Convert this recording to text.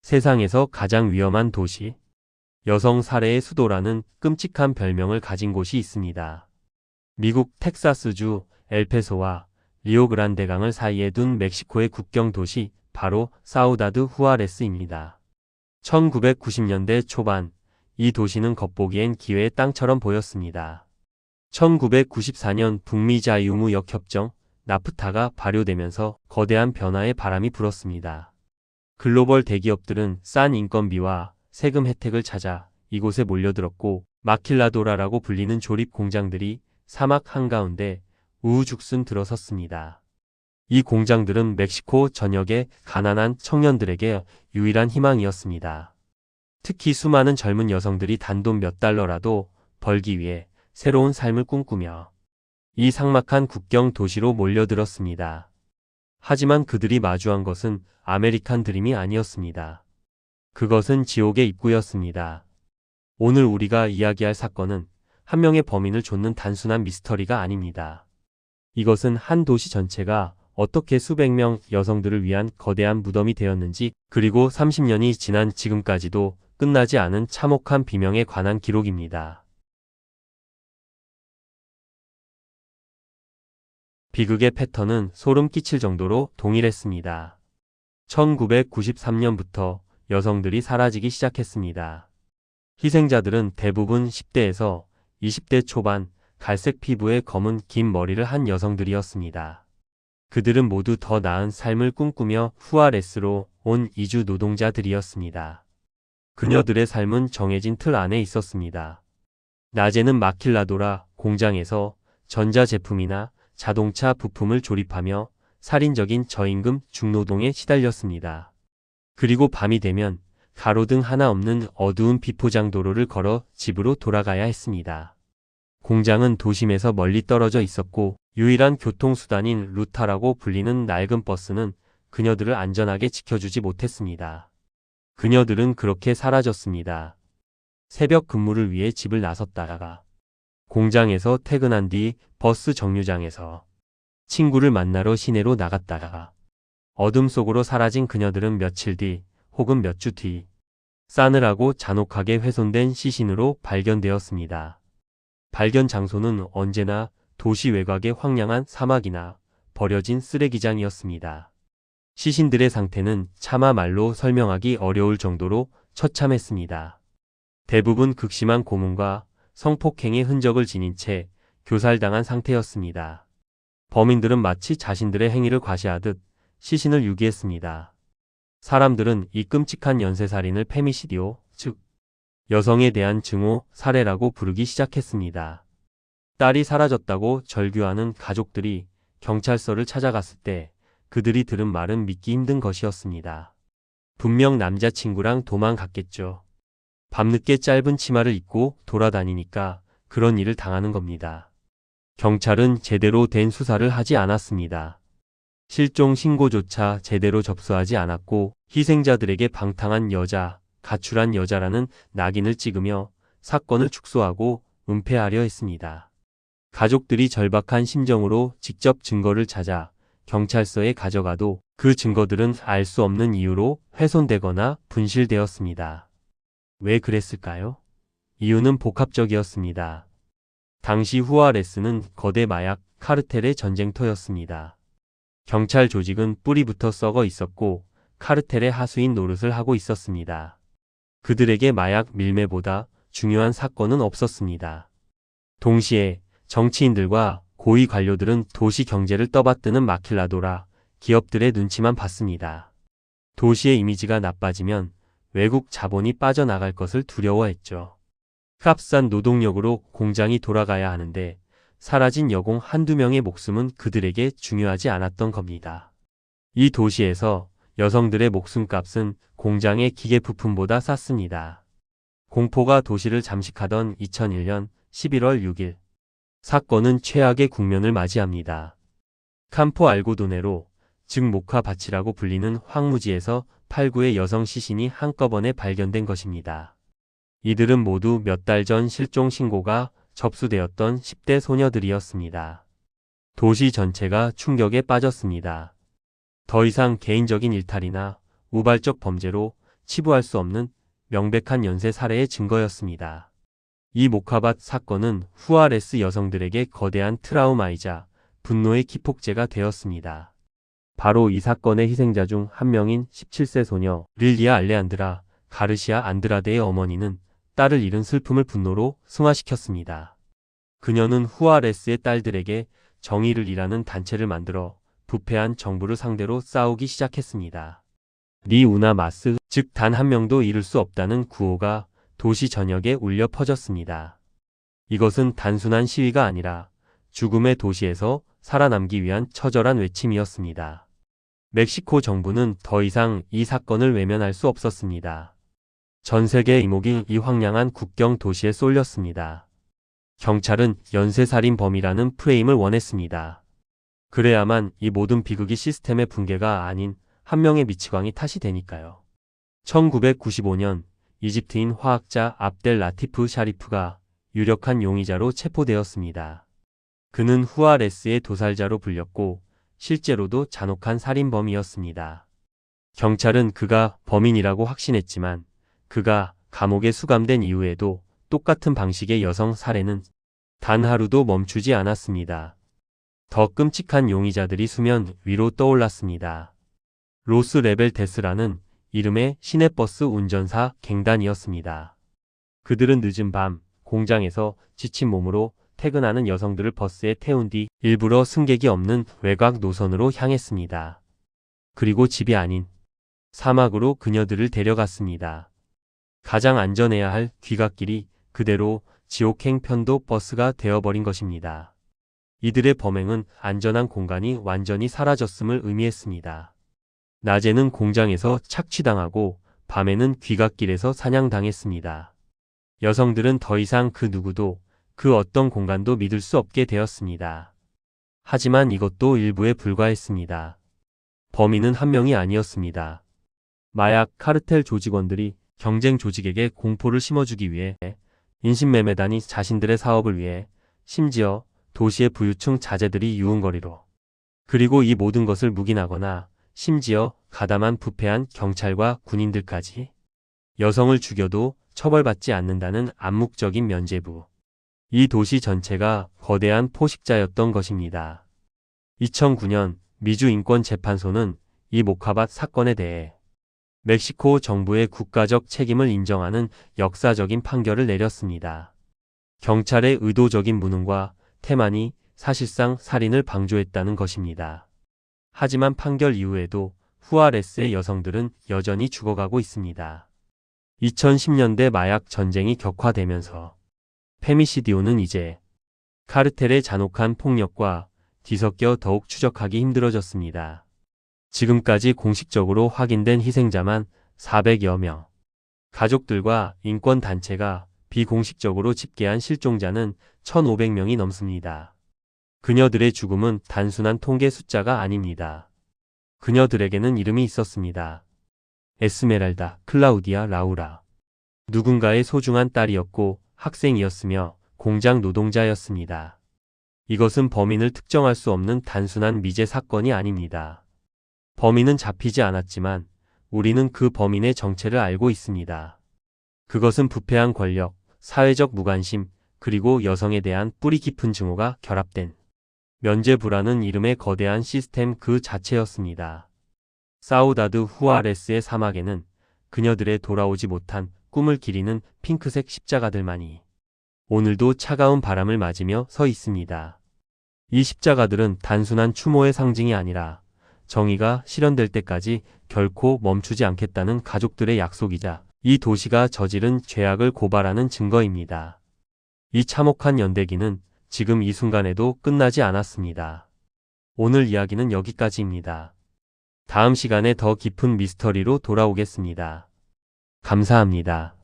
세상에서 가장 위험한 도시. 여성 살해의 수도라는 끔찍한 별명을 가진 곳이 있습니다. 미국 텍사스주 엘페소와 리오그란데 강을 사이에 둔 멕시코의 국경 도시 바로 사우다드 후아레스입니다. 1990년대 초반 이 도시는 겉보기엔 기회의 땅처럼 보였습니다. 1994년 북미 자유무역 협정 나프타가 발효되면서 거대한 변화의 바람이 불었습니다. 글로벌 대기업들은 싼 인건비와 세금 혜택을 찾아 이곳에 몰려들었고 마킬라도라라고 불리는 조립 공장들이 사막 한가운데 우후죽순 들어섰습니다. 이 공장들은 멕시코 전역의 가난한 청년들에게 유일한 희망이었습니다. 특히 수많은 젊은 여성들이 단돈 몇 달러라도 벌기 위해 새로운 삶을 꿈꾸며 이 삭막한 국경 도시로 몰려들었습니다. 하지만 그들이 마주한 것은 아메리칸 드림이 아니었습니다. 그것은 지옥의 입구였습니다. 오늘 우리가 이야기할 사건은 한 명의 범인을 좇는 단순한 미스터리가 아닙니다. 이것은 한 도시 전체가 어떻게 수백 명 여성들을 위한 거대한 무덤이 되었는지, 그리고 30년이 지난 지금까지도 끝나지 않은 참혹한 비명에 관한 기록입니다. 비극의 패턴은 소름 끼칠 정도로 동일했습니다. 1993년부터 여성들이 사라지기 시작했습니다. 희생자들은 대부분 10대에서 20대 초반, 갈색 피부에 검은 긴 머리를 한 여성들이었습니다. 그들은 모두 더 나은 삶을 꿈꾸며 후아레스로 온 이주 노동자들이었습니다. 그녀들의 삶은 정해진 틀 안에 있었습니다. 낮에는 마킬라도라 공장에서 전자제품이나 자동차 부품을 조립하며 살인적인 저임금 중노동에 시달렸습니다. 그리고 밤이 되면 가로등 하나 없는 어두운 비포장 도로를 걸어 집으로 돌아가야 했습니다. 공장은 도심에서 멀리 떨어져 있었고 유일한 교통수단인 루타라고 불리는 낡은 버스는 그녀들을 안전하게 지켜주지 못했습니다. 그녀들은 그렇게 사라졌습니다. 새벽 근무를 위해 집을 나섰다가 공장에서 퇴근한 뒤 버스 정류장에서 친구를 만나러 시내로 나갔다가 어둠 속으로 사라진 그녀들은 며칠 뒤 혹은 몇 주 뒤 싸늘하고 잔혹하게 훼손된 시신으로 발견되었습니다. 발견 장소는 언제나 도시 외곽의 황량한 사막이나 버려진 쓰레기장이었습니다. 시신들의 상태는 차마 말로 설명하기 어려울 정도로 처참했습니다. 대부분 극심한 고문과 성폭행의 흔적을 지닌 채 교살당한 상태였습니다. 범인들은 마치 자신들의 행위를 과시하듯 시신을 유기했습니다. 사람들은 이 끔찍한 연쇄살인을 페미시디오, 즉 여성에 대한 증오 살해라고 부르기 시작했습니다. 딸이 사라졌다고 절규하는 가족들이 경찰서를 찾아갔을 때 그들이 들은 말은 믿기 힘든 것이었습니다. 분명 남자친구랑 도망갔겠죠. 밤늦게 짧은 치마를 입고 돌아다니니까 그런 일을 당하는 겁니다. 경찰은 제대로 된 수사를 하지 않았습니다. 실종 신고조차 제대로 접수하지 않았고 희생자들에게 방탕한 여자, 가출한 여자라는 낙인을 찍으며 사건을 축소하고 은폐하려 했습니다. 가족들이 절박한 심정으로 직접 증거를 찾아 경찰서에 가져가도 그 증거들은 알 수 없는 이유로 훼손되거나 분실되었습니다. 왜 그랬을까요? 이유는 복합적이었습니다. 당시 후아레스는 거대 마약 카르텔의 전쟁터였습니다. 경찰 조직은 뿌리부터 썩어 있었고 카르텔의 하수인 노릇을 하고 있었습니다. 그들에게 마약 밀매보다 중요한 사건은 없었습니다. 동시에 정치인들과 고위 관료들은 도시 경제를 떠받드는 마킬라도라 기업들의 눈치만 봤습니다. 도시의 이미지가 나빠지면 외국 자본이 빠져나갈 것을 두려워했죠. 값싼 노동력으로 공장이 돌아가야 하는데 사라진 여공 한두 명의 목숨은 그들에게 중요하지 않았던 겁니다. 이 도시에서 여성들의 목숨값은 공장의 기계 부품보다 쌌습니다. 공포가 도시를 잠식하던 2001년 11월 6일 사건은 최악의 국면을 맞이합니다. 캄포 알고도네로, 즉 모카바치라고 불리는 황무지에서 8구의 여성 시신이 한꺼번에 발견된 것입니다. 이들은 모두 몇 달 전 실종 신고가 접수되었던 10대 소녀들이었습니다. 도시 전체가 충격에 빠졌습니다. 더 이상 개인적인 일탈이나 우발적 범죄로 치부할 수 없는 명백한 연쇄 살해의 증거였습니다. 이 모카밭 사건은 후아레스 여성들에게 거대한 트라우마이자 분노의 기폭제가 되었습니다. 바로 이 사건의 희생자 중 한 명인 17세 소녀 릴리아 알레안드라 가르시아 안드라데의 어머니는 딸을 잃은 슬픔을 분노로 승화시켰습니다. 그녀는 후아레스의 딸들에게 정의를 일하는 단체를 만들어 부패한 정부를 상대로 싸우기 시작했습니다. 리 우나 마스, 즉 단 한 명도 잃을 수 없다는 구호가 도시 전역에 울려 퍼졌습니다. 이것은 단순한 시위가 아니라 죽음의 도시에서 살아남기 위한 처절한 외침이었습니다. 멕시코 정부는 더 이상 이 사건을 외면할 수 없었습니다. 전 세계의 이목이 이 황량한 국경 도시에 쏠렸습니다. 경찰은 연쇄살인범이라는 프레임을 원했습니다. 그래야만 이 모든 비극이 시스템의 붕괴가 아닌 한 명의 미치광이 탓이 되니까요. 1995년 이집트인 화학자 압델 라티프 샤리프가 유력한 용의자로 체포되었습니다. 그는 후아레스의 도살자로 불렸고 실제로도 잔혹한 살인범이었습니다. 경찰은 그가 범인이라고 확신했지만 그가 감옥에 수감된 이후에도 똑같은 방식의 여성 살해는 단 하루도 멈추지 않았습니다. 더 끔찍한 용의자들이 수면 위로 떠올랐습니다. 로스 레벨데스라는 이름의 시내버스 운전사 갱단이었습니다. 그들은 늦은 밤 공장에서 지친 몸으로 퇴근하는 여성들을 버스에 태운 뒤 일부러 승객이 없는 외곽 노선으로 향했습니다. 그리고 집이 아닌 사막으로 그녀들을 데려갔습니다. 가장 안전해야 할 귀갓길이 그대로 지옥행 편도 버스가 되어버린 것입니다. 이들의 범행은 안전한 공간이 완전히 사라졌음을 의미했습니다. 낮에는 공장에서 착취당하고 밤에는 귀갓길에서 사냥당했습니다. 여성들은 더 이상 그 누구도 그 어떤 공간도 믿을 수 없게 되었습니다. 하지만 이것도 일부에 불과했습니다. 범인은 한 명이 아니었습니다. 마약 카르텔 조직원들이 경쟁 조직에게 공포를 심어주기 위해 인신매매단이 자신들의 사업을 위해 심지어 도시의 부유층 자제들이 유흥거리로 그리고 이 모든 것을 묵인하거나 심지어 가담한 부패한 경찰과 군인들까지 여성을 죽여도 처벌받지 않는다는 암묵적인 면죄부. 이 도시 전체가 거대한 포식자였던 것입니다. 2009년 미주 인권재판소는 이 모카밭 사건에 대해 멕시코 정부의 국가적 책임을 인정하는 역사적인 판결을 내렸습니다. 경찰의 의도적인 무능과 태만이 사실상 살인을 방조했다는 것입니다. 하지만 판결 이후에도 후아레스의 여성들은 여전히 죽어가고 있습니다. 2010년대 마약 전쟁이 격화되면서 페미시디오는 이제 카르텔의 잔혹한 폭력과 뒤섞여 더욱 추적하기 힘들어졌습니다. 지금까지 공식적으로 확인된 희생자만 400여 명. 가족들과 인권단체가 비공식적으로 집계한 실종자는 1,500명이 넘습니다. 그녀들의 죽음은 단순한 통계 숫자가 아닙니다. 그녀들에게는 이름이 있었습니다. 에스메랄다, 클라우디아, 라우라. 누군가의 소중한 딸이었고 학생이었으며 공장 노동자였습니다. 이것은 범인을 특정할 수 없는 단순한 미제 사건이 아닙니다. 범인은 잡히지 않았지만 우리는 그 범인의 정체를 알고 있습니다. 그것은 부패한 권력, 사회적 무관심, 그리고 여성에 대한 뿌리 깊은 증오가 결합된 면죄부라는 이름의 거대한 시스템 그 자체였습니다. 사우다드 후아레스의 사막에는 그녀들의 돌아오지 못한 꿈을 기리는 핑크색 십자가들만이 오늘도 차가운 바람을 맞으며 서 있습니다. 이 십자가들은 단순한 추모의 상징이 아니라 정의가 실현될 때까지 결코 멈추지 않겠다는 가족들의 약속이자 이 도시가 저지른 죄악을 고발하는 증거입니다. 이 참혹한 연대기는 지금 이 순간에도 끝나지 않았습니다. 오늘 이야기는 여기까지입니다. 다음 시간에 더 깊은 미스터리로 돌아오겠습니다. 감사합니다.